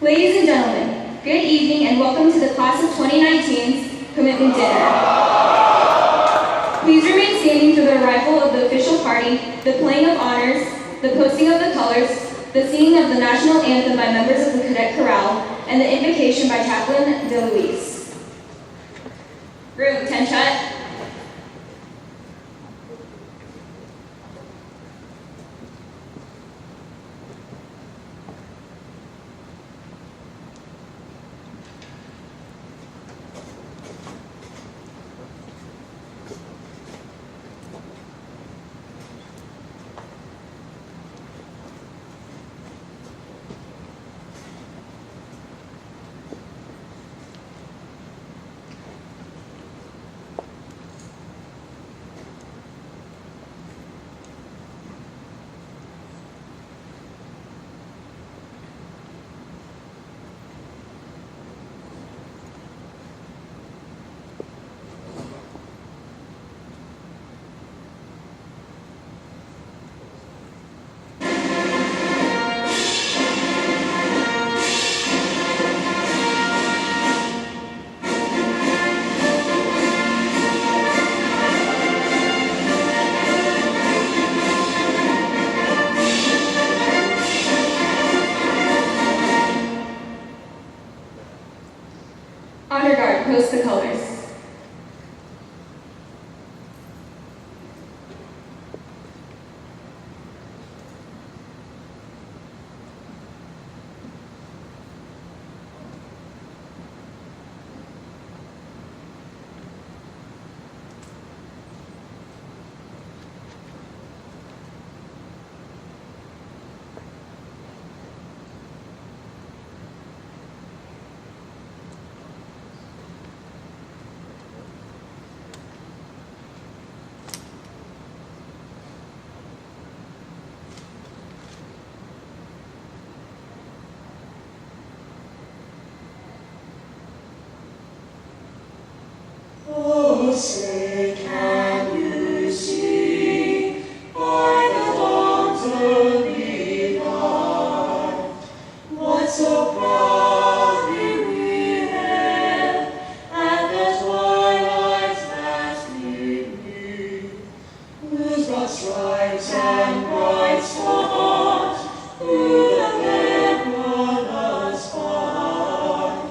Ladies and gentlemen, good evening and welcome to the Class of 2019's Commitment Dinner. Please remain standing for the arrival of the official party, the playing of honors, the posting of the colors, the singing of the national anthem by members of the Cadet Chorale, and the invocation by Chaplain DeLuise. Room, 10 shut. Honor Guard, post the colors. Oh, say can you see by the dawn's early light what so proudly we hailed at the twilight's last evening, whose broad stripes and bright stars through the fair broad us find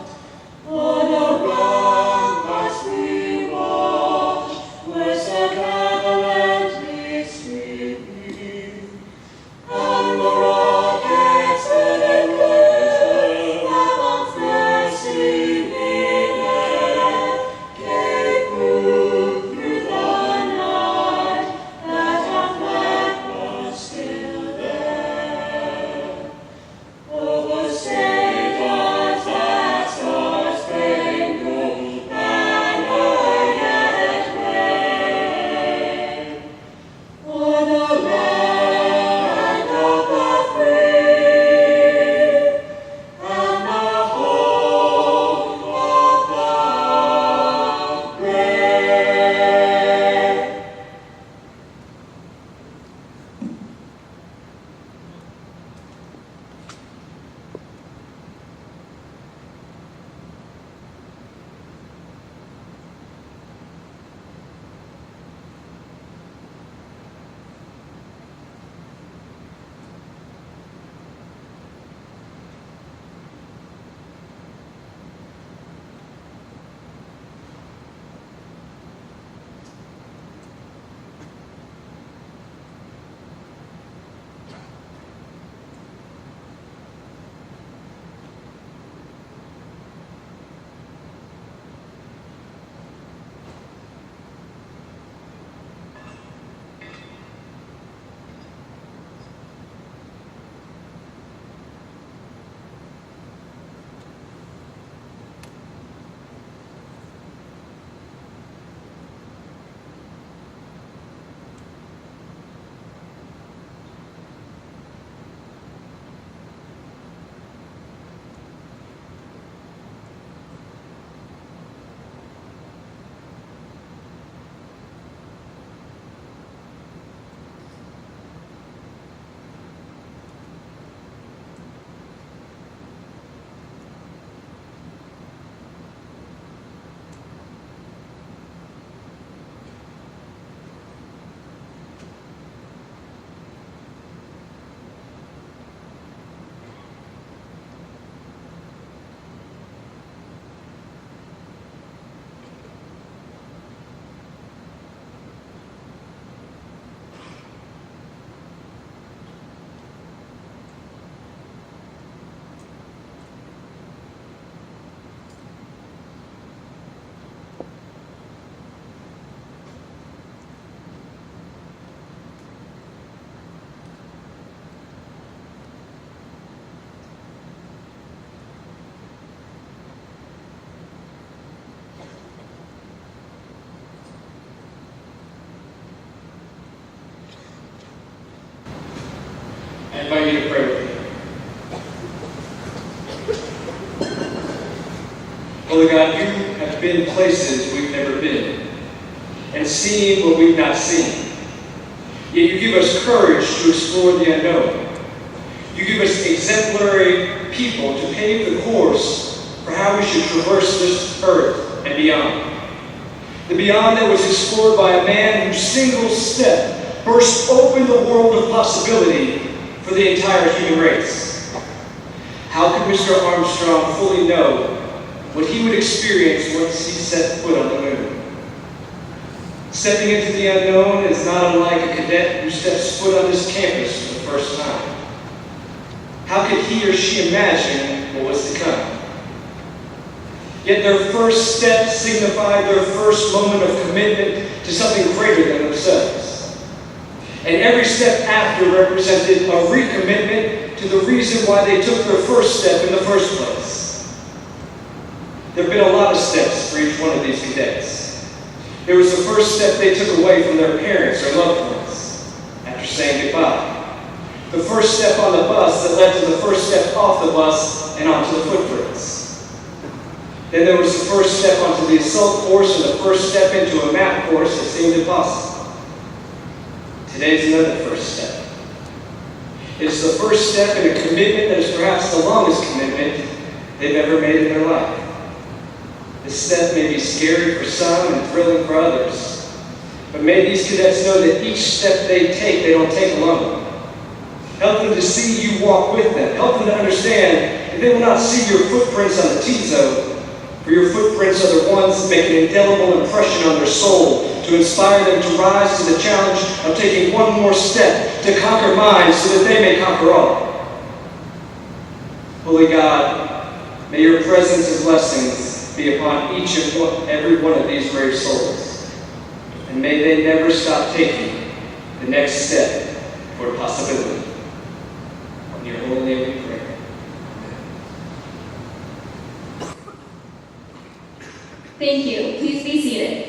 on a round as we watch, where so gallantly sweeping, and the rockets that glitter I invite you to pray with me. Holy God, you have been places we've never been and seen what we've not seen. Yet you give us courage to explore the unknown. You give us exemplary people to pave the course for how we should traverse this earth and beyond. The beyond that was explored by a man whose single step burst open the world of possibility for the entire human race. How could Mr. Armstrong fully know what he would experience once he set foot on the moon? Stepping into the unknown is not unlike a cadet who steps foot on this campus for the first time. How could he or she imagine what was to come? Yet their first step signified their first moment of commitment to something greater than themselves. And every step after represented a recommitment to the reason why they took their first step in the first place. There have been a lot of steps for each one of these cadets. There was the first step they took away from their parents or loved ones after saying goodbye. The first step on the bus that led to the first step off the bus and onto the footbridge. Then there was the first step onto the assault course and the first step into a map course that seemed impossible. Today's another first step. It's the first step in a commitment that is perhaps the longest commitment they've ever made in their life. This step may be scary for some and thrilling for others, but may these cadets know that each step they take, they don't take alone. Help them to see you walk with them. Help them to understand that they will not see your footprints on the T-zone, for your footprints are the ones that make an indelible impression on their soul, to inspire them to rise to the challenge of taking one more step to conquer minds so that they may conquer all. Holy God, may your presence and blessings be upon each and every one of these brave souls, and may they never stop taking the next step toward possibility. In your holy name we pray. Thank you. Please be seated.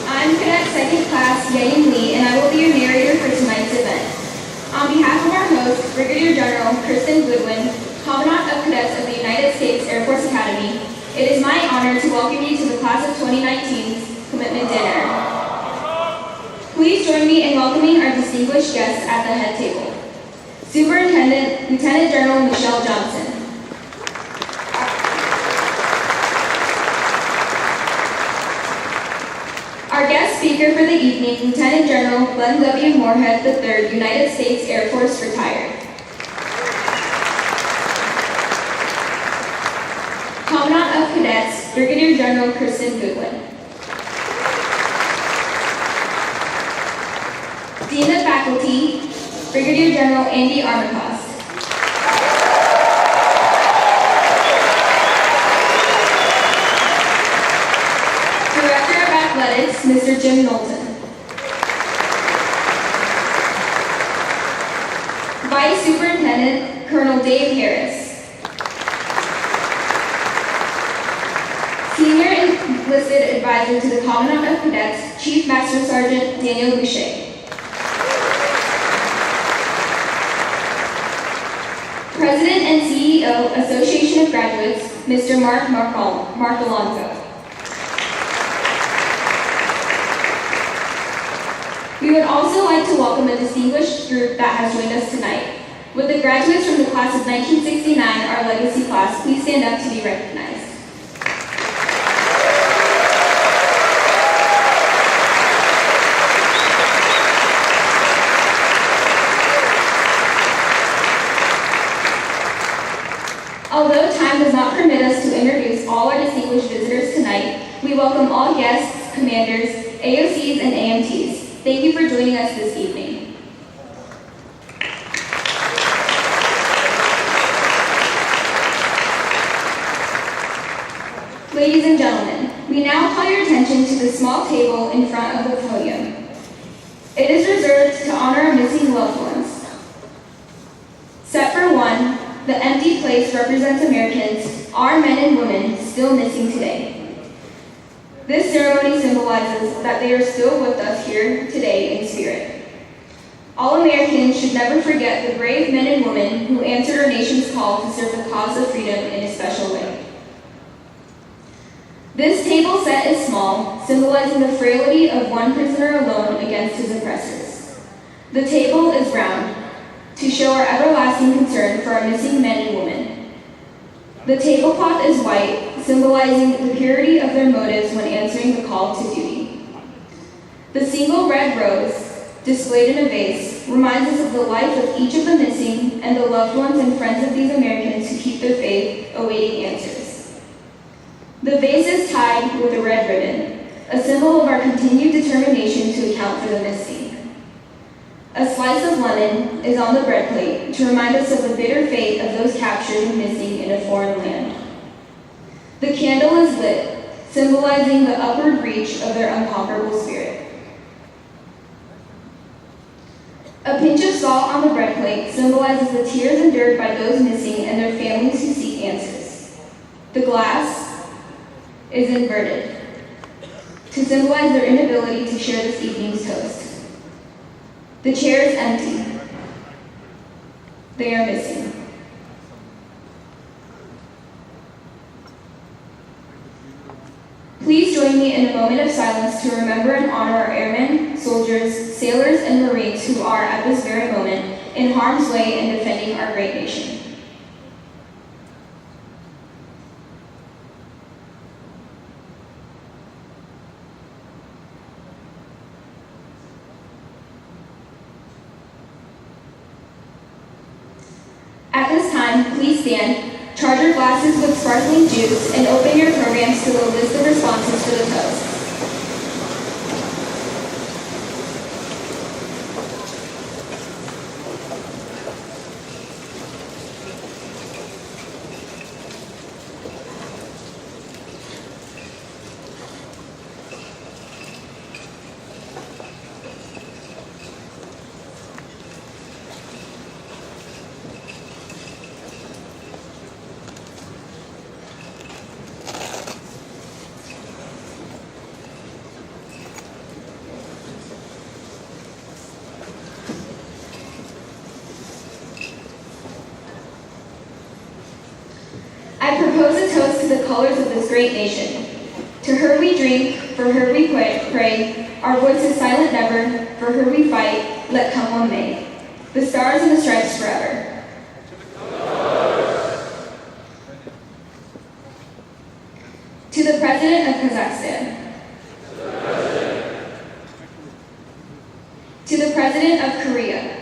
I'm Cadet Second Class Yayin Lee, and I will be your narrator for tonight's event. On behalf of our host, Brigadier General Kristen Goodwin, Commandant of Cadets of the United States Air Force Academy, it is my honor to welcome you to the Class of 2019's Commitment Dinner. Please join me in welcoming our distinguished guests at the head table. Superintendent Lieutenant General Michelle Johnson. Our guest speaker for the evening, Lieutenant General Glenn W. Moorhead III, United States Air Force, retired. Commandant of Cadets, Brigadier General Kristen Goodwin. Dean of Faculty, Brigadier General Andy Armacost. Director of Athletics, Mr. Jim Knowlton. Vice Superintendent, Colonel Dave Harris. Senior Enlisted Advisor to the Commandant of Cadets, Chief Master Sergeant Daniel Boucher. President and CEO, Association of Graduates, Mr. Mark Alonso. We would also like to welcome a distinguished group that has joined us tonight. Would the graduates from the class of 1969, our legacy class, please stand up to be recognized. Although time does not permit us to introduce all our distinguished visitors tonight, we welcome all guests, commanders, AOCs, and AMTs. Thank you for joining us this evening. Ladies and gentlemen, we now call your attention to the small table in front of the podium. It is reserved to honor our missing loved ones. Set for one, the empty place represents Americans, our men and women, still missing today. This ceremony symbolizes that they are still with us here today in spirit. All Americans should never forget the brave men and women who answered our nation's call to serve the cause of freedom in a special way. This table set is small, symbolizing the frailty of one prisoner alone against his oppressors. The table is round, to show our everlasting concern for our missing men and women. The tablecloth is white, symbolizing the purity of their motives when answering the call to duty. The single red rose, displayed in a vase, reminds us of the life of each of the missing and the loved ones and friends of these Americans who keep their faith, awaiting answers. The vase is tied with a red ribbon, a symbol of our continued determination to account for the missing. A slice of lemon is on the bread plate to remind us of the bitter fate of those captured and missing in a foreign land. The candle is lit, symbolizing the upward reach of their unconquerable spirit. A pinch of salt on the bread plate symbolizes the tears endured by those missing and their families who seek answers. The glass is inverted to symbolize their inability to share this evening's toast. The chair is empty. They are missing. Please join me in a moment of silence to remember and honor our airmen, soldiers, sailors, and Marines who are, at this very moment, in harm's way in defending our great nation. At this time, please stand. Charge your glasses with sparkling juice and open your programs to the list of responses for the toast. I propose a toast to the colors of this great nation. To her we drink, for her we pray, our voices silent never, for her we fight, let come what may. The stars and the stripes forever. To the President of Kazakhstan. To the President of Korea.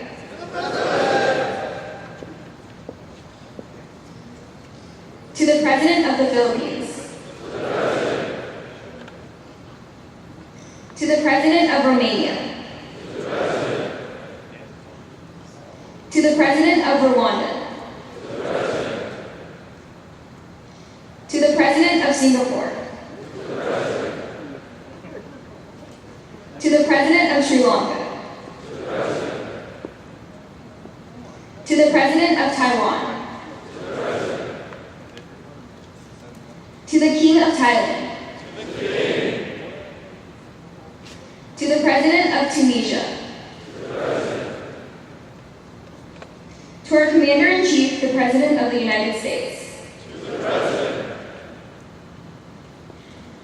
To the President of the Philippines. To the President of Romania. To the President of Rwanda. To the President of Singapore. To the President of Sri Lanka. To the President of Taiwan. To the King of Thailand. To the President of Tunisia. To our Commander-in-Chief, the President of the United States.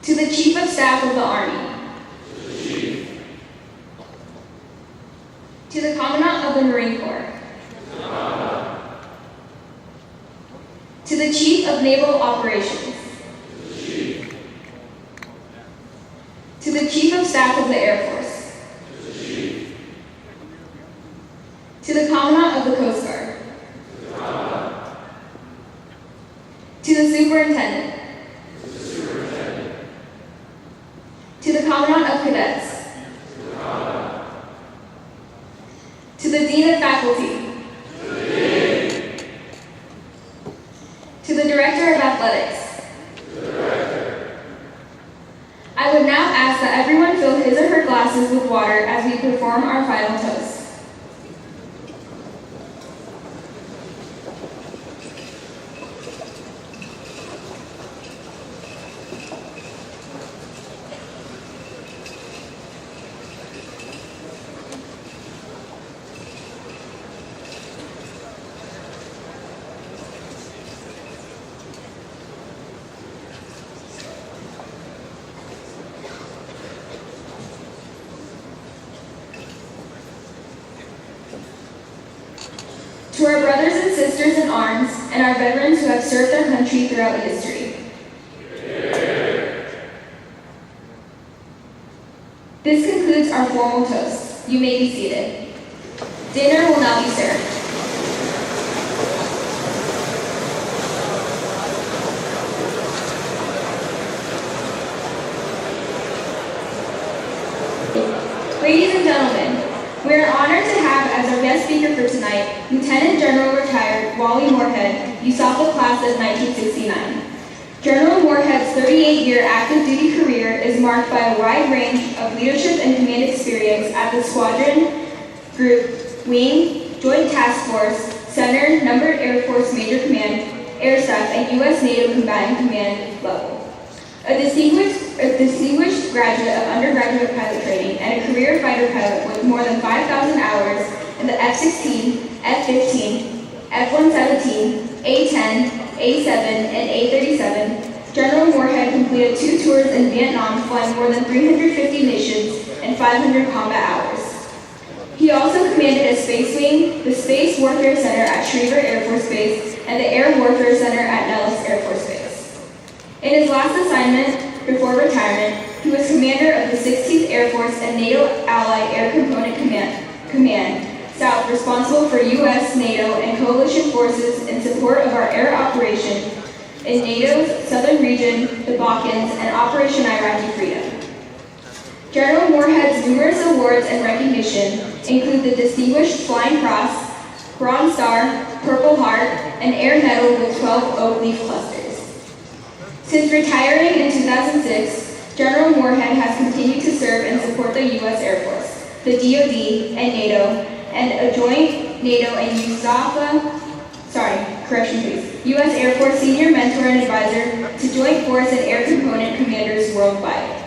To the Chief of Staff of the Army. To the Commandant of the Marine Corps. To the Chief of Naval Operations. To the Chief of Staff of the Air Force. To the Commandant of the Coast Guard. To the Superintendent. To the Commandant of Cadets. To the Dean of Faculty. To the Director of Athletics. I would now ask that everyone fill his or her glasses with water as we perform our final toast. to our brothers and sisters in arms, and our veterans who have served our country throughout history. This concludes our formal toast. You may be seated. Dinner will now be served. Ladies and gentlemen, we are honored to have as our guest speaker for tonight, Lieutenant General retired Wally Moorhead, USAPA class of 1969. General Moorhead's 38-year active duty career is marked by a wide range of leadership and command experience at the squadron, group, wing, joint task force, center, numbered Air Force Major Command, Air Staff, and U.S. NATO Combatant Command level. A distinguished graduate of undergraduate pilot training and a career fighter pilot with more than 5,000 hours in the F-16, F-15, F-117, A-10, A-7, and A-37, General Moorhead completed 2 tours in Vietnam, flying more than 350 missions and 500 combat hours. He also commanded a space wing, the Space Warfare Center at Schriever Air Force Base, and the Air Warfare Center at Nellis Air Force Base. In his last assignment before retirement, he was commander of the 16th Air Force and NATO Allied Air Component Command, South, responsible for U.S., NATO, and coalition forces in support of our air operation in NATO's southern region, the Balkans, and Operation Iraqi Freedom. General Moorhead's numerous awards and recognition include the Distinguished Flying Cross, Bronze Star, Purple Heart, and Air Medal with 12 oak leaf clusters. Since retiring in 2006, General Moorhead has continued to serve and support the U.S. Air Force, the DoD, and NATO, and a joint NATO and U.S. Air Force Senior Mentor and Advisor to Joint Force and Air Component Commanders worldwide.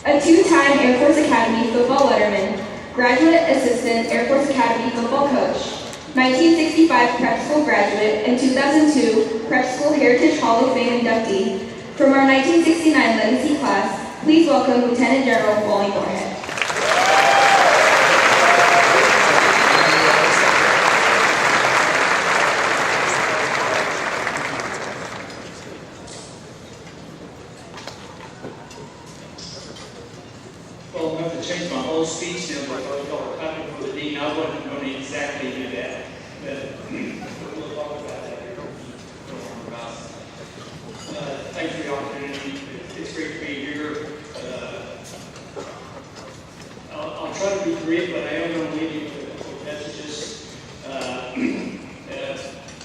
A 2-time Air Force Academy football letterman, graduate assistant Air Force Academy football coach, 1965 Prep School graduate, and 2002 Prep School Heritage Hall of Fame inductee. From our 1969 Legacy class, please welcome Lieutenant General Wally Moorhead. Well, I'm going to change my whole speech now because y'all are clapping for the dean. I wasn't going to exactly do that, but we'll talk about that here. Thanks for the opportunity. It's great to be here. I'll try to be brief, but I am going to leave you with messages.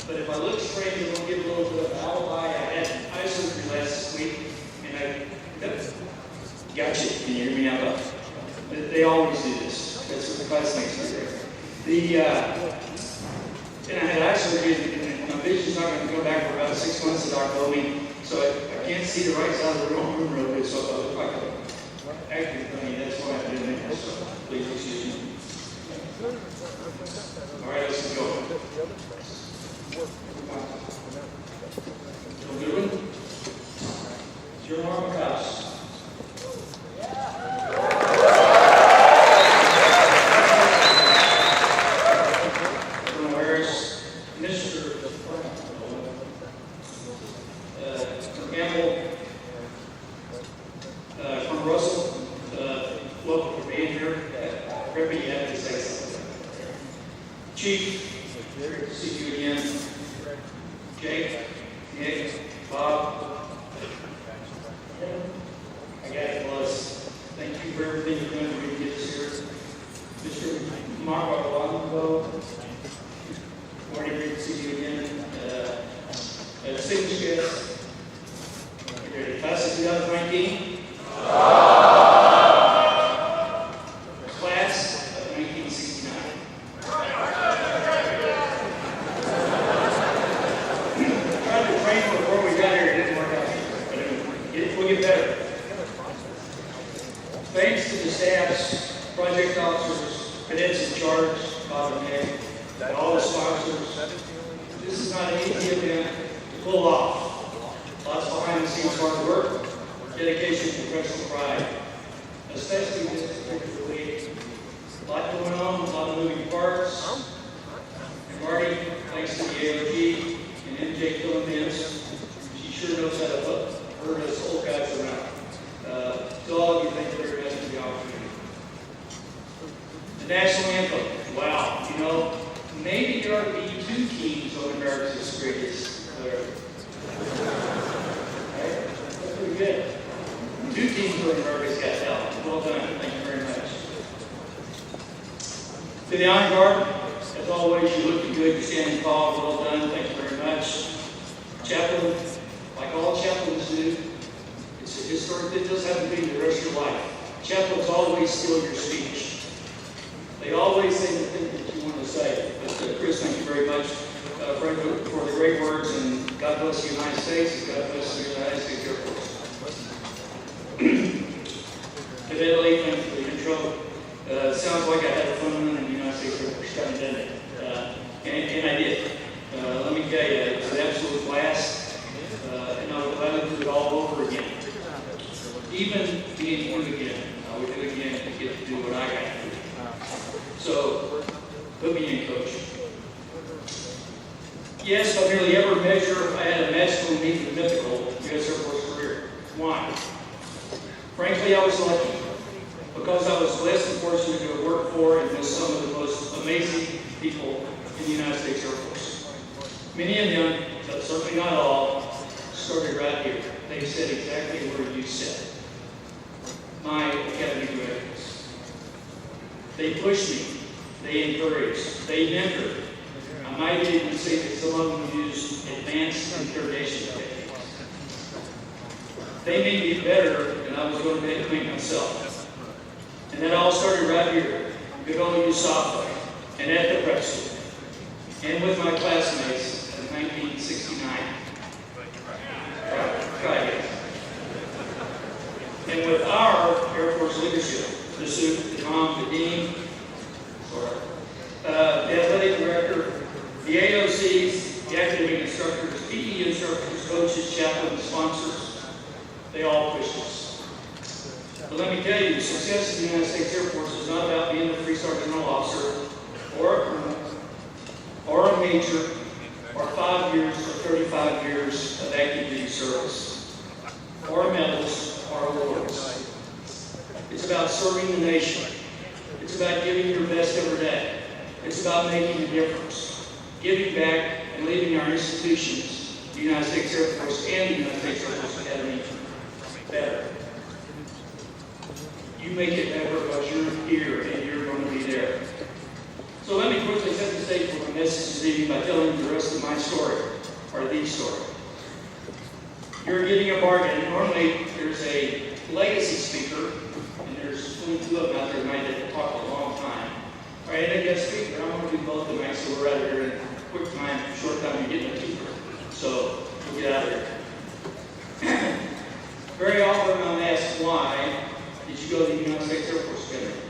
But if I look strange, I'm going to give a little bit of alibi. I had eye surgery last week, and gotcha. Can you hear me now? They always do this. That's what the classmates do. And I had eye surgery, and my vision's not going to come back for about 6 months, the doctor told me. So I can't see the right side of the room real good, so if I look like an actor funny, that's why I'm doing it. So please excuse me. All right, let's go. Good one. It's your arm house. Chief, great to see you again. Jake, Nick, Bob. I got it, plus. Thank you for everything you're doing to get us here. Mr. Mark Arlando, morning, great to see you again. Distinguished guests, class of 2019. Class of 1969. Before we got here, it didn't work out. But we'll get better. Thanks to the staffs, project officers, cadets in charge, Bob and Nick, and all the sponsors. This is not an easy event to pull off. Lots behind the scenes hard work, dedication, and professional pride. Especially this particular week. A lot going on, a lot of moving parts. And Marty, thanks to the AOG and MJ Phillips. She sure knows how to put her as old guys around. To all of you, thank you very much for the opportunity. The national anthem. Wow, you know, maybe there ought to be 2 teams on America's Greatest. Right? That's pretty good. 2 teams on America's Got Talent. Well done. Thank you very much. To the honor guard, as always, you're looking good. You're standing tall. Well done. Thank you very much. Chaplain, like all chaplains do, it's a historic. It does have to be the rest of your life. Chaplains always steal your speech. They always say the thing that you want to say. But Chris, thank you very much, Frank, for the great words, and God bless the United States, and God bless the United States Air Force. Evidently, thank you for the intro. Sounds like I had a fun run in the United States Air Force, kind of did it. And I did. Let me tell you, it was an absolute blast, and I would gladly do it all over again. Even being one again, I would do it again to get to do what I got to do. So, put me in, Coach. Yes, by nearly every measure, I had a magical, neat, and mythical U.S. Air Force career. Why? Frankly, I was lucky because I was blessed and fortunate to have worked for and with some of the most amazing people in the United States Air Force. Many of them, but certainly not all, started right here. They said exactly where you said. My Academy graduates. They pushed me. They encouraged. They mentored. I might even say that some of them used advanced interrogation techniques. They made me better than I was going to make myself. And that all started right here, good old USAFA, and at the prep school, and with my classmates in 1969. Try it. And with our Air Force leadership, the SUP, the COM, the dean, the athletic director, the AOCs, the academic instructors, PE instructors, coaches, chaplains, sponsors, they all pushed us. But let me tell you, success in the United States Air Force is not about being a 3-star general officer, or a colonel, or a major, or 5 years or 35 years of active duty service, or medals, or awards. It's about serving the nation. It's about giving your best every day. It's about making a difference, giving back, and leaving our institutions, the United States Air Force and the United States Air Force Academy, better. You make it better because you're here and you're going to be there. So let me quickly set the stage for my message this evening by telling you the rest of my story, or the story. You're getting a bargain. Normally, there's a legacy speaker, and there's 22 of them out there tonight that talk a long time. All right, and a guest speaker. I'm going to do both tonight, so we're out of here in a quick time, short time, you're getting a keeper. So we'll get out of here. Very often I'm asked, why did you go to the United States Air Force Academy?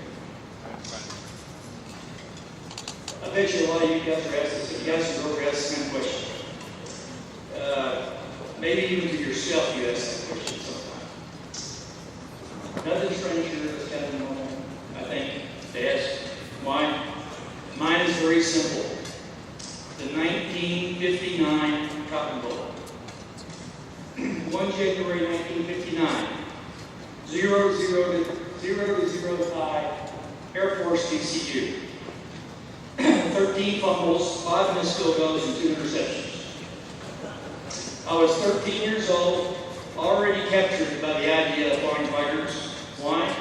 I bet you a lot of you guys are asked this. You guys are over asked the same question. Maybe even to yourself you ask that question sometimes. Nothing stranger is kind of normal, I think, to ask. Why? Mine is very simple. The 1959 Cotton Bowl. 1 January 1959, 0-0-5, Air Force DCU. 13 fumbles, 5 missed field goals, and 2 interceptions. I was 13 years old, already captured by the idea of flying fighters. Why?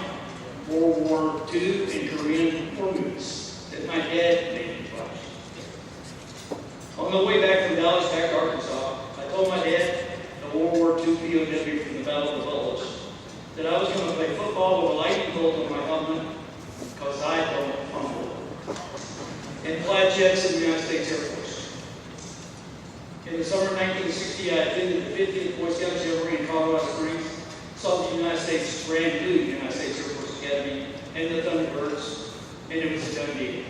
World War II and Korean War movies that my dad made me watch. On the way back from Dallas back to Arkansas, I told my dad, the World War II POW from the Battle of the Bulge, that I was going to play football with a lightning bolt on my helmet because I don't fumble. And fly jets in the United States Air Force. In the summer of 1960, I attended the 50th Boy Scout Jamboree in Colorado Springs, saw the United States brand new United States Air Force Academy and the Thunderbirds, and it was a done deal.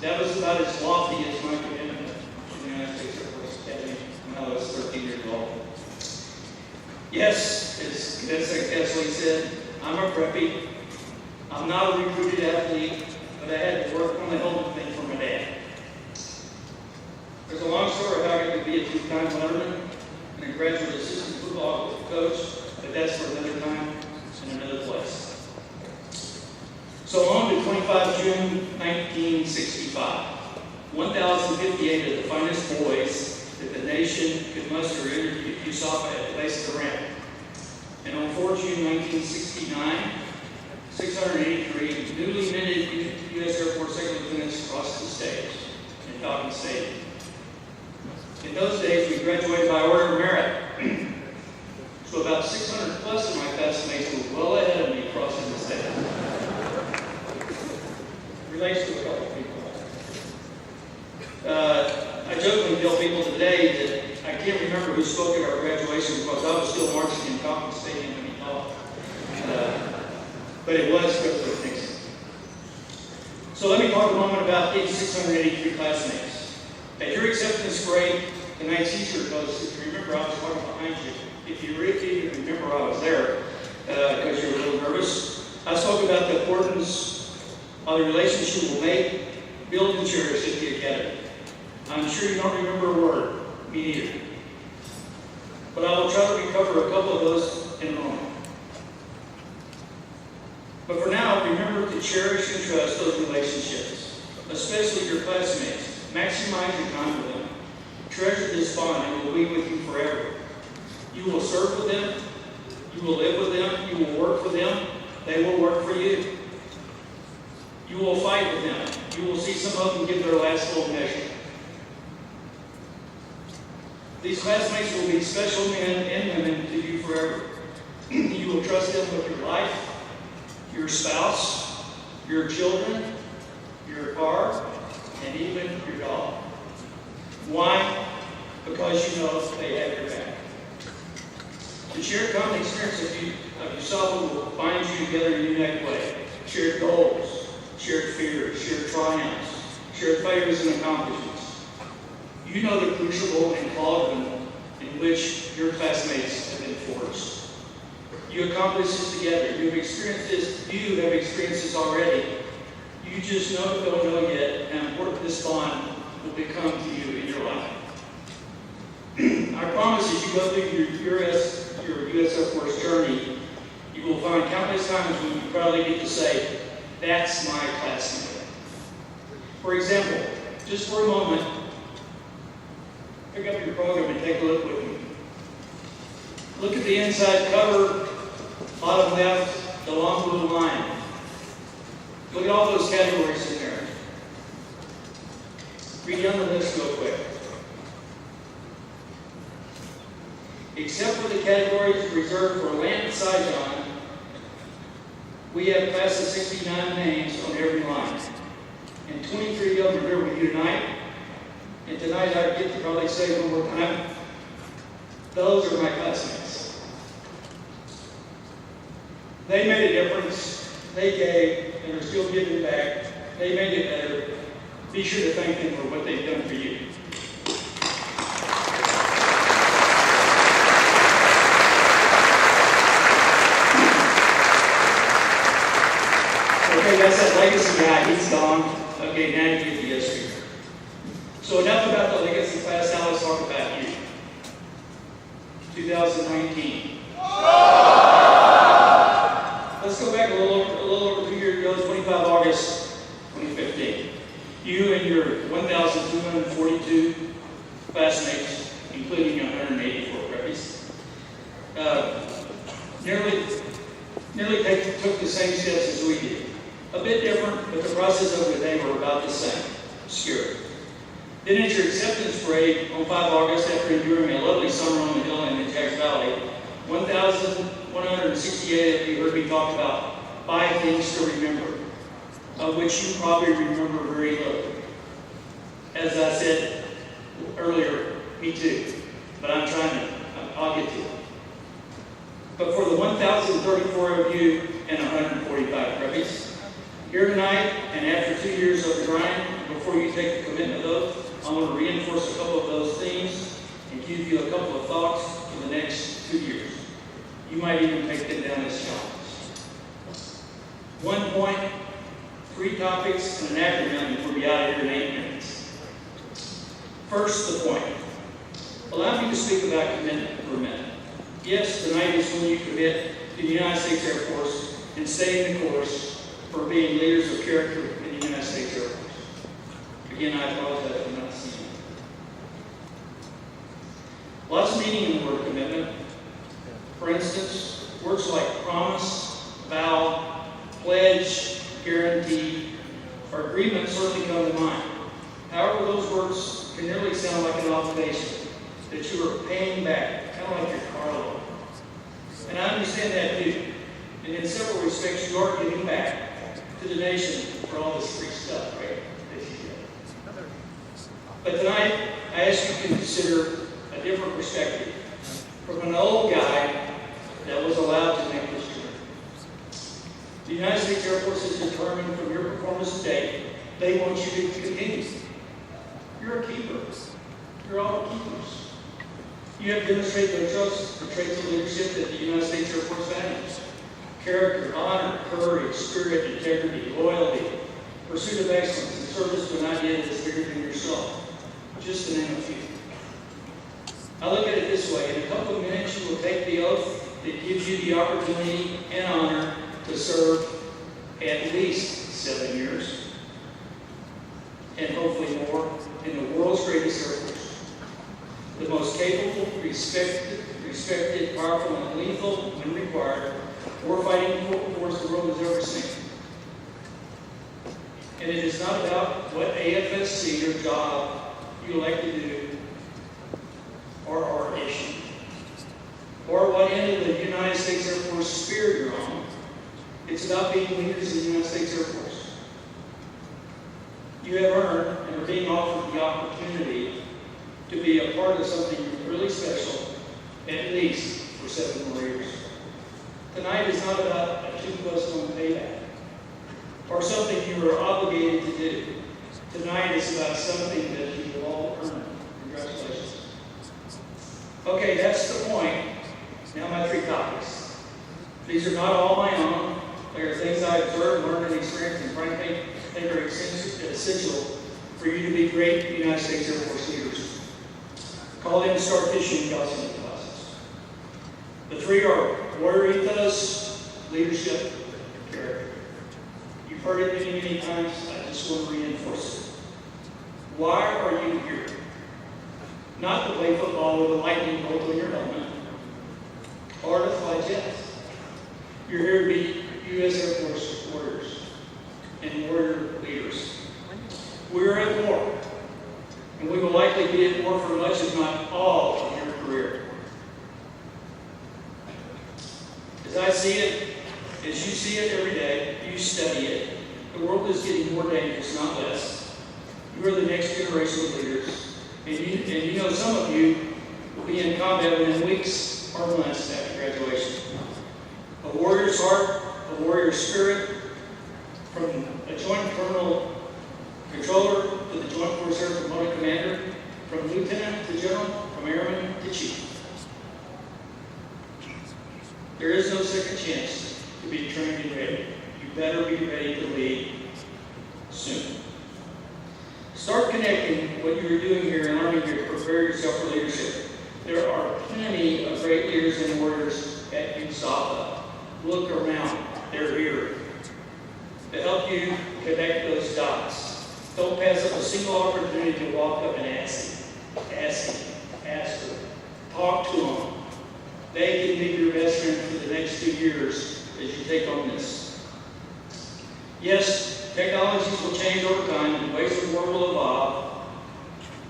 That was about as lofty as my commitment to the United States Air Force Academy when I was 13 years old. Yes, as Cadet Secretary said, I'm a preppy. I'm not a recruited athlete, but I had to work on the helmet thing for my dad. a long story how I got to be a two-time letterman and a graduate assistant football coach, but that's for another time and another place. So on to 25 June 1965. 1,058 of the finest boys that the nation could muster interviewed USAPA at the base of the ramp. And on 4 June 1969, 683 newly minted U.S. Air Force second lieutenants crossed the stage in Falcon Stadium. In those days, we graduated by order of merit. So about 600 plus of my classmates were well ahead of me crossing the stage. Relates to a couple of people. I jokingly tell people today that I can't remember who spoke at our graduation because I was still marching in Falcon Stadium when he talked. But it was President Nixon. So let me talk a moment about these 683 classmates. At your acceptance grade, the night teacher goes, if you remember, I was talking behind you. If you really even remember I was there, because you were a little nervous, I spoke about the importance of the relationship you will make, build, and cherish at the academy. I'm sure you don't remember a word, me neither. But I will try to recover a couple of those in a moment. But for now, remember to cherish and trust those relationships, especially your classmates. Maximize your time with them. Treasure this bond and it will be with you forever. You will serve with them. You will live with them. You will work for them. They will work for you. You will fight with them. You will see some of them give their last full measure. These classmates will be special men and women to you forever. You will trust them with your life, your spouse, your children, your car, and even your dog. Why? Because you know they have your back. The shared common experience of USAPA will bind you together in a unique way. Shared goals, shared fears, shared triumphs, shared failures and accomplishments. You know the crucible and cauldron in which your classmates have been forged. You accomplish this together. You have experienced this already. You just don't know yet how important this bond will become to you in your life. I promise as you go through your U.S. Air Force journey, you will find countless times when you proudly get to say, that's my classmate. For example, just for a moment, pick up your program and take a look with me. Look at the inside cover, bottom left, the long blue line. Look at all those categories in there. Read down the list real quick. Except for the categories reserved for Lance Saigon, we have class of 69 names on every line. And 23 of them are here with you tonight. And tonight I get to probably say one more time, those are my classmates. They made a difference. They gave, and are still giving back. They made it better. Be sure to thank them for what they've done for you. Okay, that's that legacy guy. He's gone. Okay, now you get the history. So enough about the legacy class. Now let's talk about you. 2019. Let's go back a little over 2 years ago, 25 August 2015. You and your 1,242 classmates, including 184 preppies, nearly took the same steps as we did. A bit different, but the process of the day were about the same. Scared. Then at your acceptance parade on 5 August, after enduring a lovely summer on the hill in the Jack Valley, 1,168 of you heard me talk about 5 things to remember, of which you probably remember very little. As I said earlier, me too, but I'll get to it. But for the 1,034 of you and 145 preppies, here tonight and after 2 years of the grind, before you take the commitment oath, I want to reinforce a couple of those themes and give you a couple of thoughts for the next 2 years. You might even take them down as challenges. 1 point, 3 topics, and an acronym, and we'll be out of here in 8 minutes. First, the point. Allow me to speak about commitment for a minute. Yes, tonight is when you commit to the United States Air Force and stay in the course for being leaders of character in the United States Air Force. Again, I apologize for not seeing it. Lots of meaning in the word commitment. For instance, words like promise, vow, pledge, guarantee, or agreement certainly come to mind. However, those words can nearly sound like an obligation that you are paying back, kind of like your car loan. And I understand that too. And in several respects, you are giving back to the nation for all this free stuff, right? That you get. But tonight, I ask you to consider a different perspective from an old guy that was allowed to make this journey. The United States Air Force is determined from your performance today, they want you to continue. You're a keeper. You're all keepers. You have demonstrated the trust, the traits of leadership that the United States Air Force values. Character, honor, courage, spirit, integrity, loyalty, pursuit of excellence, and service to an idea that is bigger than yourself. Just to name a few. I look at it this way. In a couple of minutes, you will take the oath that gives you the opportunity and honor to serve at least 7 years, and hopefully more, in the world's greatest Air Force. The most capable, respected, powerful, and lethal, when required, warfighting force the world has ever seen. And it is not about what AFSC or job you elect to do, or our issue, or what end of the United States Air Force sphere you're on. It's about being leaders in the United States Air Force. You have earned and are being offered the opportunity to be a part of something really special, at least for 7 more years. Tonight is not about a 2+1 payback, or something you are obligated to do. Tonight is about something that you will all earn. Congratulations. Okay, that's the point. Now my 3 topics. These are not all my own. They are things I observed, learned, and experienced, and frankly, I think are essential for you to be great United States Air Force leaders. Call in Starfish and Calcium classes. The 3 are warrior ethos, leadership, character. You've heard it many, many times. I just want to reinforce it. Why are you here? Not to play football with a lightning bolt on your helmet, or to fly jets. You're here to be U.S. Air Force warriors and warrior leaders. We're at war, and we will likely be at war for much, if not all, of your career. As I see it, as you see it every day, you study it, the world is getting more dangerous, not less. You are the next generation of leaders. And you know some of you will be in combat within weeks or months after graduation. A warrior's heart, a warrior's spirit, from a joint colonel controller to the Joint Force Air promoted commander, from lieutenant to general, from airman to chief. There is no second chance to be trained and ready. You better be ready to lead soon. Start connecting what you're doing here and learning to prepare yourself for leadership. There are plenty of great leaders and warriors at USAPA. Look around. They're here to help you connect those dots. Don't pass up a single opportunity to walk up and ask her. Talk to them. They can be your best friend for the next 2 years as you take on this. Yes, technologies will change over time and ways of war will evolve.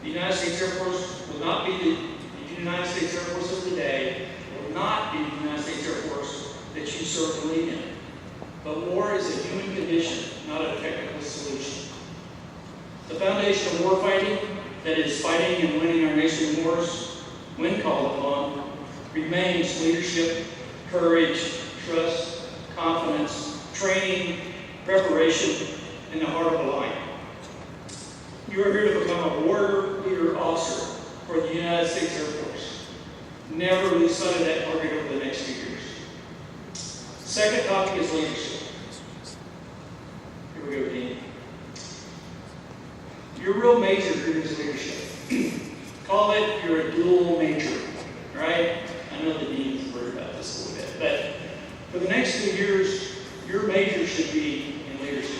The United States Air Force will not be the United States Air Force of today, will not be the United States Air Force that you serve and lead in. But war is a human condition, not a technical solution. The foundation of warfighting, that is fighting and winning our nation's wars, when called upon, remains leadership, courage, trust, confidence, training, preparation, and the heart of a lion. You are here to become a warrior leader officer for the United States Air Force. Never lose sight of that target over the next few years. Second topic is leadership. Here we go, Dean. Your real major here is leadership. it you're a dual major, right? I know the dean's worried about this a little bit, but for the next 2 years, your major should be in leadership.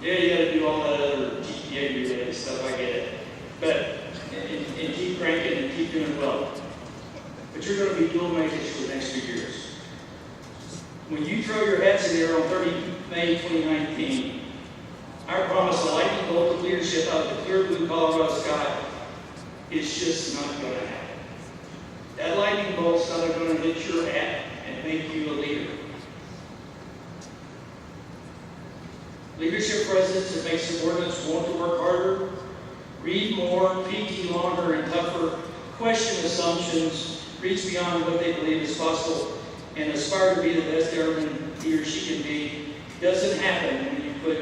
Yeah, you got to do all that other GPA related stuff, I get it. But, and keep cranking and keep doing well. But you're going to be dual majors for the next 2 years. When you throw your hats in the air on 30 May 2019, I promise a lightning bolt of leadership out of the clear blue Colorado sky is just not going to happen. That lightning bolt's not going to hit your hat and make you a leader. Leadership presence that makes subordinates want to work harder, read more, PT longer and tougher, question assumptions, reach beyond what they believe is possible, and aspire to be the best airman he or she can be, doesn't happen when you put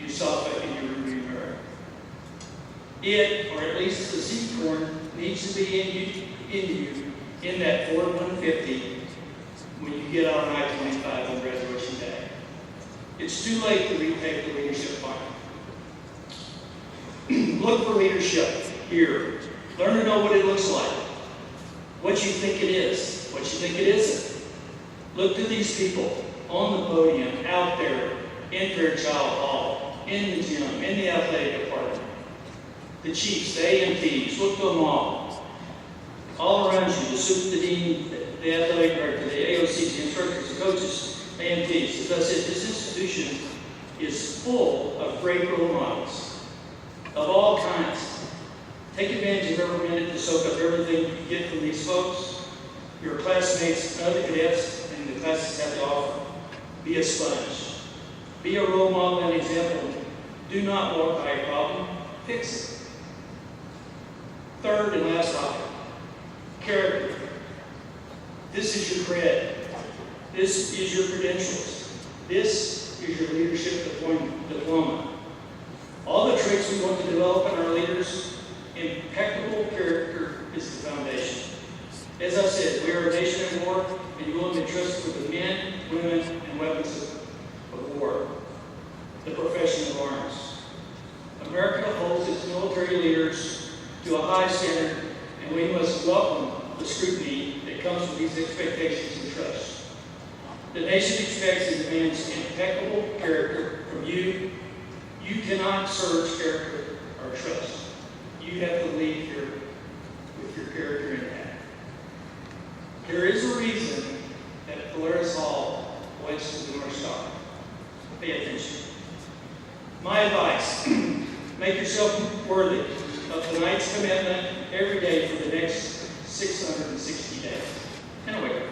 yourself in your rearview mirror. It, or at least the seed corn, needs to be in you in that Ford 150 when you get out on I-25 on graduation day. It's too late to retake the leadership final. Look for leadership here. Learn to know what it looks like, what you think it is, what you think it isn't. Look to these people on the podium, out there, in Fairchild Hall, in the gym, in the athletic department, the chiefs, the AMTs, look to them all around you, the soup, the dean, the athletic director, the AOCs, the instructors, the coaches, AMTs. As I said, this institution is full of great role models of all kinds. Take advantage of every minute to soak up everything you get from these folks, your classmates, and other cadets, and the classes have to offer. Be a sponge. Be a role model and example. Do not walk by a problem, fix it. Third and last topic, character. This is your cred. This is your credentials. This is your leadership diploma. All the traits we want to develop in our leaders, impeccable character is the foundation. As I said, we are a nation at war, and you will be trusted with the men, women, and weapons of war, the profession of arms. America holds its military leaders to a high standard, and we must welcome the scrutiny that comes with these expectations and trust. The nation expects and demands impeccable character from you. You cannot search character or trust. You have to lead here with your character intact. There is a reason that Polaris Hall points to the North Star. Pay attention. My advice, make yourself worthy of tonight's commitment every day for the next 660 days. Anyway,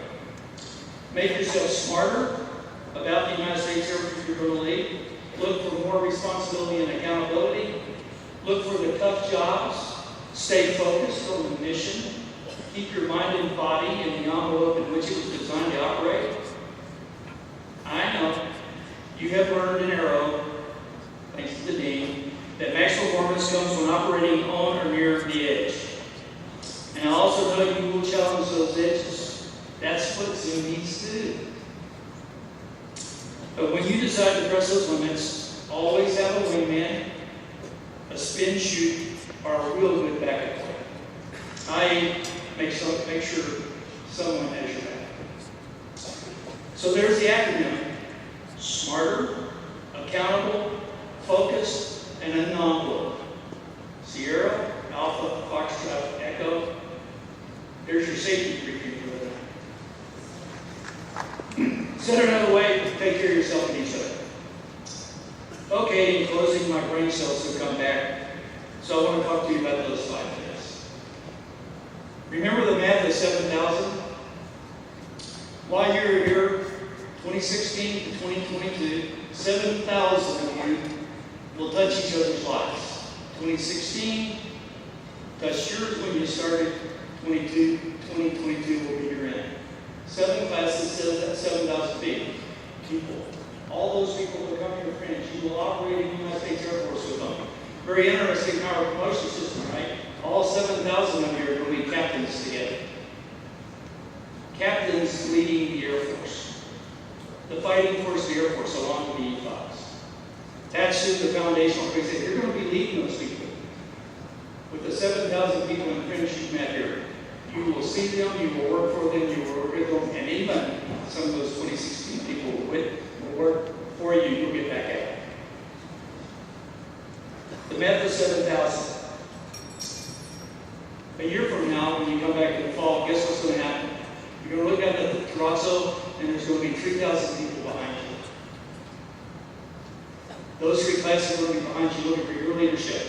make yourself smarter about the United States Air Force you're going to lead. Look for more responsibility and accountability. Look for the tough jobs. Stay focused on the mission. Keep your mind and body in the envelope in which it was designed to operate. I know you have learned in Aero, thanks to the Dean, that maximum performance comes when operating on or near the edge. And I also know you will challenge those edges. That's what Zoom needs to do. But when you decide to press those limits, always have a wingman, a spin chute, or a real good backup plan. I make sure someone has your back. So there's the acronym. Smarter, accountable, focused, and a non-goal. Sierra, Alpha, Foxtrot, Echo. There's your safety briefing for the night. Said another way, take care of yourself and each other. Okay, in closing, my brain cells have come back, so I want to talk to you about those 5 minutes. Remember the math of 7,000? While you're here, 2016 to 2022, 7,000 of you will touch each other's lives. 2016 touched yours when you started. 2022 will be your end. 7 classes, 7,000 people. All those people will become your friends. You will operate in the United States Air Force with them. Very interesting in our promotion system, right? All 7,000 of you are going to be captains together. Captains leading the Air Force. The fighting force of the Air Force along with the E-5s. That's just the foundational things that you're going to be leading those people. with the 7,000 people in Prince you've met here. You will see them, you will work for them, you will work with them, and even some of those 2016 people will work for you, you'll get back out. The Met was 7,000. A year from now, when you come back in the fall, guess what's going to happen? You're going to look at the terrazzo, and there's going to be 3,000 people behind you. Those three classes are going to be behind you looking for your leadership.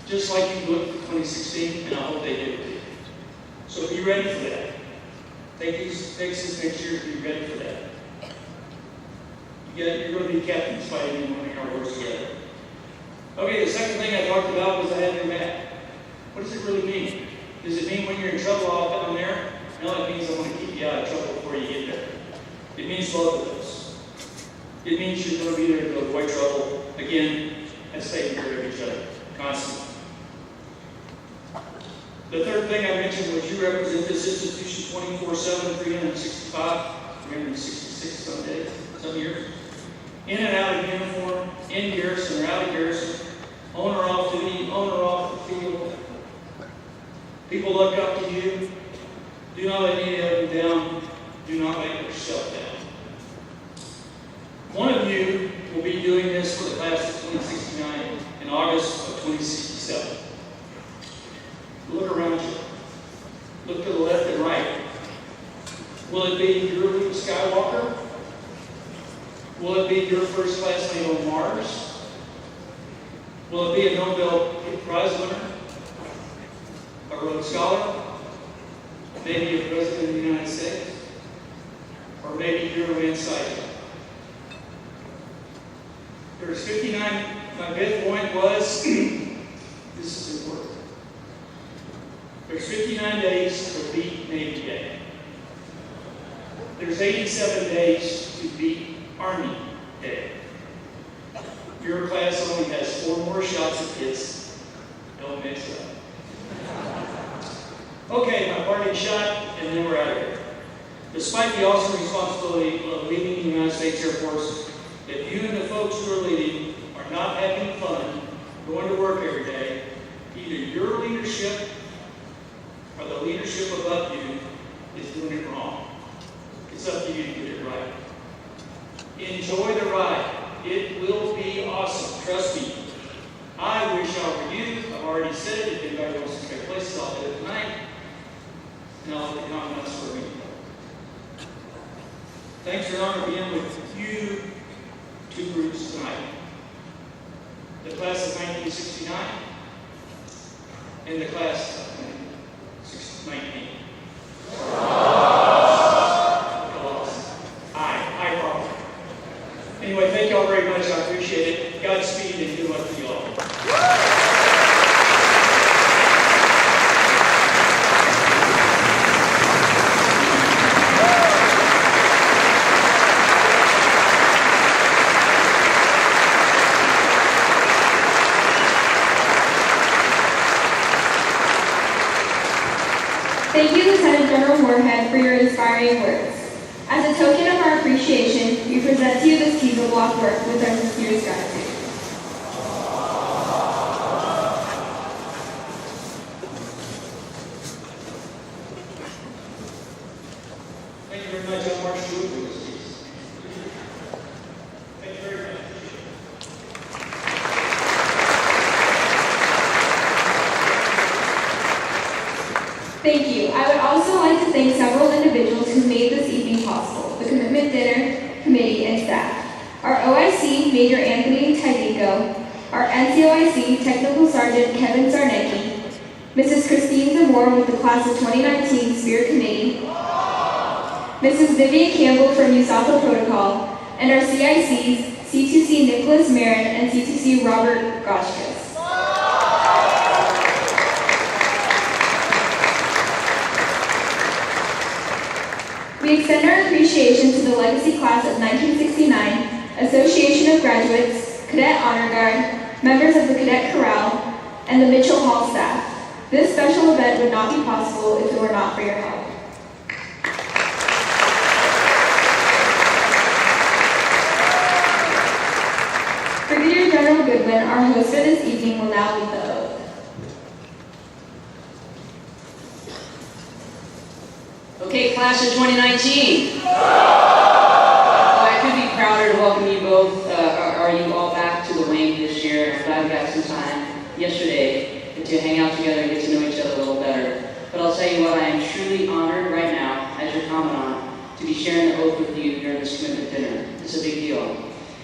Just like you looked for 2016, and I hope they did with you. So be ready for that. Take this next year to be ready for that. You're going to be captains fighting and winning our wars together. Okay, the second thing I talked about was I had your map. What does it really mean? Does it mean when you're in trouble I'll down there? No, it means I want to keep you out of trouble before you get there. It means both of those. It means you're going to be there to avoid trouble, again, and stay care of each other, constantly. The third thing I mentioned was you represent this institution 24/7, 365, 366 some days, some years. In and out of uniform, in garrison or out of garrison, on or off duty, on or off the field. People look up to you. Do not let any of them down. Do not let yourself down. One of you will be doing this for the class of 2069 in August of 2067. Look around you. Look to the left and right. Will it be your Luke Skywalker? Will it be your first classmate on Mars? Will it be a Nobel Prize winner? A Rhodes Scholar? Maybe a President of the United States? Or maybe you're a man Sergeant? There's 59, my fifth point was, this is important. There's 59 days to beat Navy Day. There's 87 days to beat Army Day. Your class only has 4 more shots at kids. Don't mix it up. Okay, my parting shot, and then we're out of here. Despite the awesome responsibility of leading the United States Air Force, if you and the folks who are leading are not having fun going to work every day, either your leadership or the leadership above you is doing it wrong. It's up to you to get it right. Enjoy the ride. It will be awesome. Trust me. I wish I were you. I've already said it. If anybody wants to trade places, I'll do it tonight. And I'll look at comments for me. Thanks for honoring being with you 2 groups tonight. The class of 1969 and the class of 19. Hi, Robert. Anyway, thank you all very much. I appreciate it. Godspeed and good luck to you all. Thank you, Lieutenant General Moorhead, for your inspiring words. As a token of our appreciation, we present to you this Teasel Block work with our sincerest gratitude. Thank you very much. I'll march you over this piece. Thank you very much. Thank you. I would also like to thank several individuals who made this evening possible: the Commitment Dinner Committee and staff, our OIC Major Anthony Tydico, our NCOIC Technical Sergeant Kevin Sarnecki, Mrs. Christine Zamora with the Class of 2019 Spirit Committee, Mrs. Vivian Campbell from USAPA Protocol, and our CICs, C2C Nicholas Marin and C2C Robert Goschkis. We extend our appreciation to the Legacy Class of 1969, Association of Graduates, Cadet Honor Guard, members of the Cadet Chorale, and the Mitchell Hall staff. This special event would not be possible if it were not for your help. Brigadier General Goodwin, our host for this evening, will now lead the oath. Okay, class of 2019. I couldn't be prouder to welcome you both. Are you all back to the wing this year? I'm glad we got some time yesterday to hang out together and get to know each other a little better. But I'll tell you what, I am truly honored right now, as your commandant, to be sharing the oath with you during this commitment dinner. It's a big deal.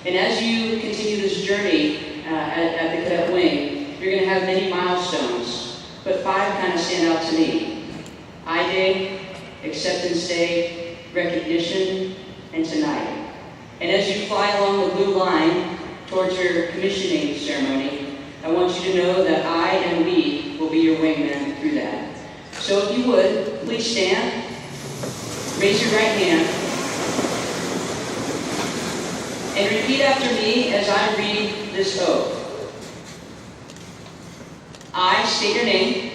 And as you continue this journey at the cadet wing, you're going to have many milestones, but 5 kind of stand out to me. I-Day, Acceptance Day, Recognition, and tonight. And as you fly along the blue line towards your commissioning ceremony, I want you to know that I and we will be your wingmen through that. So if you would, please stand, raise your right hand, and repeat after me as I read this oath. I state your name.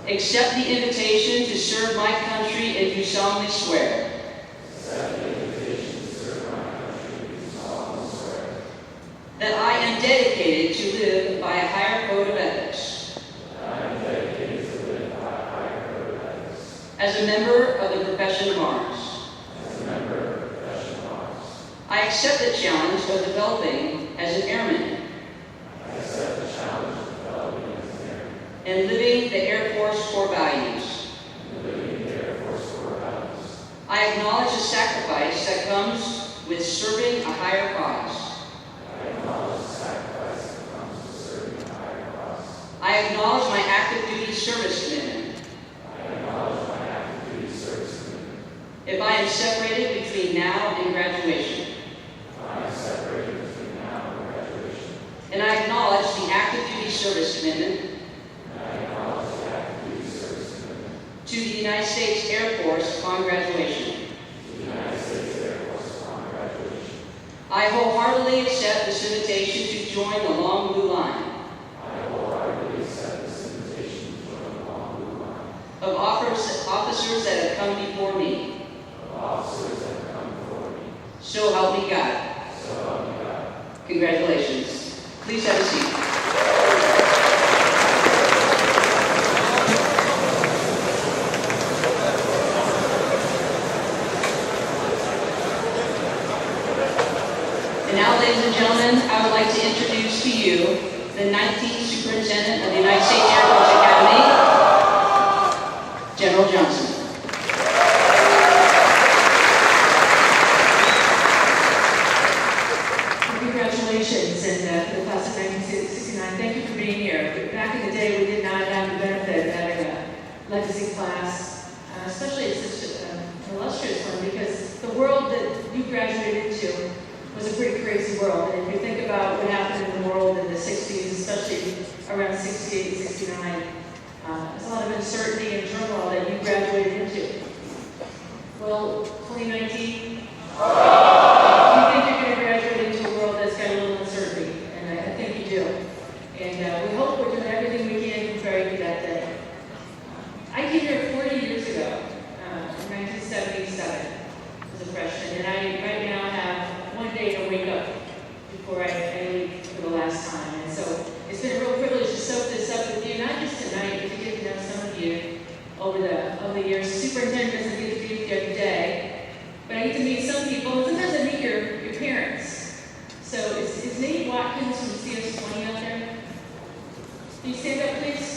Accept the invitation to serve my country and do solemnly swear. That I am dedicated to live by a higher code of ethics. As a member of the profession of arms. I accept the challenge of developing as an airman. And living the Air Force core values. I acknowledge the sacrifice that comes with serving a higher cause. I acknowledge my active duty service commitment. If I am separated between now and graduation. And I acknowledge the active duty service commitment to the United States Air Force upon graduation. I wholeheartedly accept this invitation to join the long blue line of officers that have come before me. So help me God. Congratulations. Please have a seat. And now, ladies and gentlemen, I would like to introduce to you the 19th Superintendent of the United States Air Force Academy, General Johnson. Congratulations, and for the class of 1969, thank you for being here. Back in the day, we did not have the benefit of having a legacy class, especially it's such an illustrious one, because the world that you graduated into was a pretty crazy world. And if you think about what happened in the world in the 60s, especially around 68 and 69, there's a lot of uncertainty and turmoil that you graduated into. Well, 2019, I think you're going to graduate into a world that's got a little uncertainty, and I think you do. And we hope we're doing everything we can to prepare you for that day. I came here 40 years ago, in 1977, as a freshman, and I right now have one day to wake up before I leave for the last time. And so it's been a real privilege to soak this up with you, not just tonight, but to get to know some of you over the years. Superintendent doesn't get to be with you every day, but I get to meet some people, and sometimes I meet your parents. So is Nate Watkins from CS20 out there? Can you stand up, please?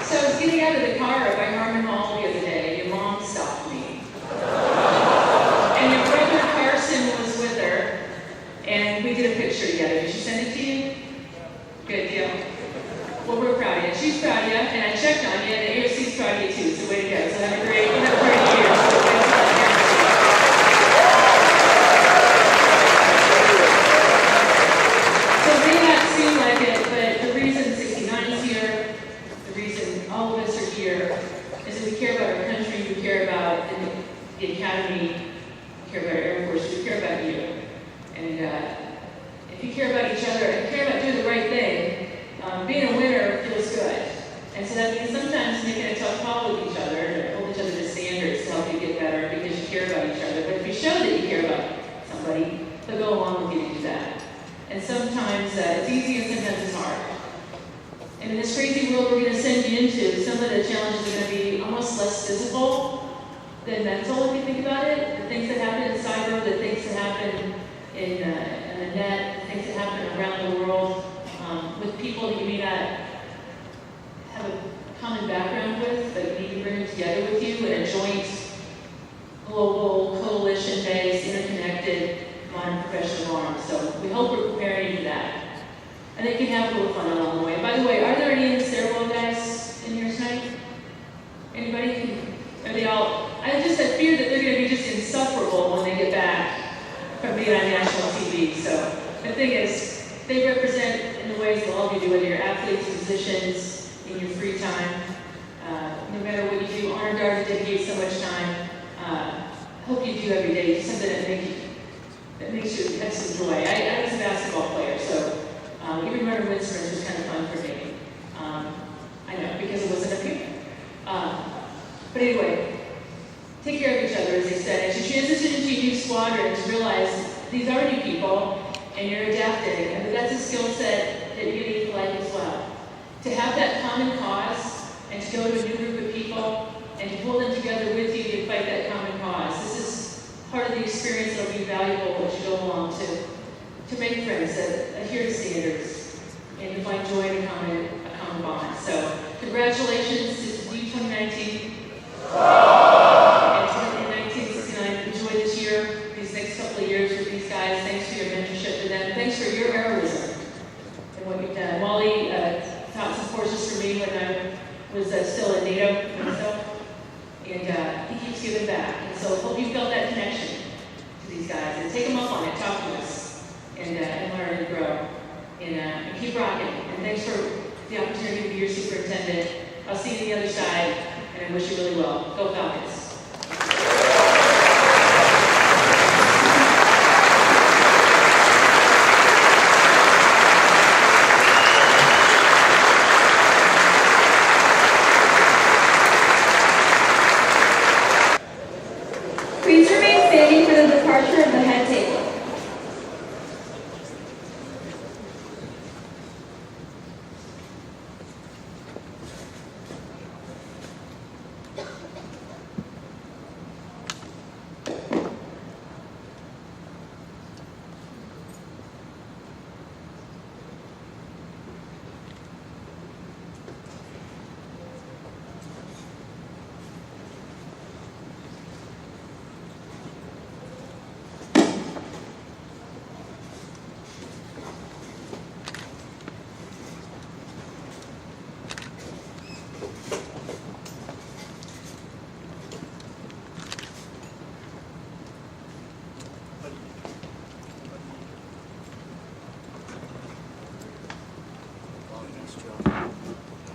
So I was getting out of the car by Harmon Hall the other day. Your mom stopped me. And your brother Carson was with her, and we did a picture together. Did she send it to you? Good deal. Well, we're proud of you. She's proud of you, and I checked on you, and the AOC's proud of you too, so way to go. So have a great year. So it may not seem like it, but the reason 69 is here, the reason all of us are here, is that we care about our country, we care about the academy, we care about our Air Force, we care about you. And if you care about each other and care about doing the right thing, being a winner feels good. And so that means sometimes making a tough call with each other and hold each other to standards to help you get better because you care about each other. But if you show that you care about somebody, they'll go along with you to do that. And sometimes it's easy and sometimes it's hard. And in this crazy world we're going to send you into, some of the challenges are going to be almost less physical than mental, if you think about it. The things that happen in cyber, the things that happen in the net, the things that happen around the world, with people that you may not have a common background with, but you need to bring them together with you in a joint, global, coalition-based, interconnected, modern professional arms. So we hope we're preparing you for that. And they can have a little fun along the way. By the way, are there any of the stairwell guys in here tonight? Anybody? Are they all? I just have fear that they're going to be just insufferable when they get back from being on national TV. So the thing is, they represent in the ways that all of you do, whether you're athletes, musicians, in your free time, no matter what you do, honor guard to dedicate so much time. Hope you do every day something that makes you have some joy. I was a basketball player, so even running wind sprints was kind of fun for me. I know, because it wasn't up here. But anyway, take care of each other, as I said. As you transition into your new squadrons, realize these are new people, and you're adapting. And that's a skill set that you need for life as well. To have that common cause, and to go to a new group of people, and to pull them together with you to fight that common cause. This is part of the experience that will be valuable as you go along to make friends that adhere to standards and to find joy in a common bond. So congratulations to you 2019 and 1969. Enjoy this year, these next couple of years with these guys. Thanks for your mentorship to them. Thanks for your heroism and what you've done. Wally taught some courses for me when I was still in NATO myself. And he keeps giving back. And so I hope you felt that connection to these guys. And take them up on it, talk to us, and learn and grow. And keep rocking. And thanks for the opportunity to be your superintendent. I'll see you on the other side, and I wish you really well. Go Falcons. Please remain standing for the departure of the head table.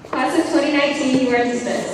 Class of 2019, you are dismissed.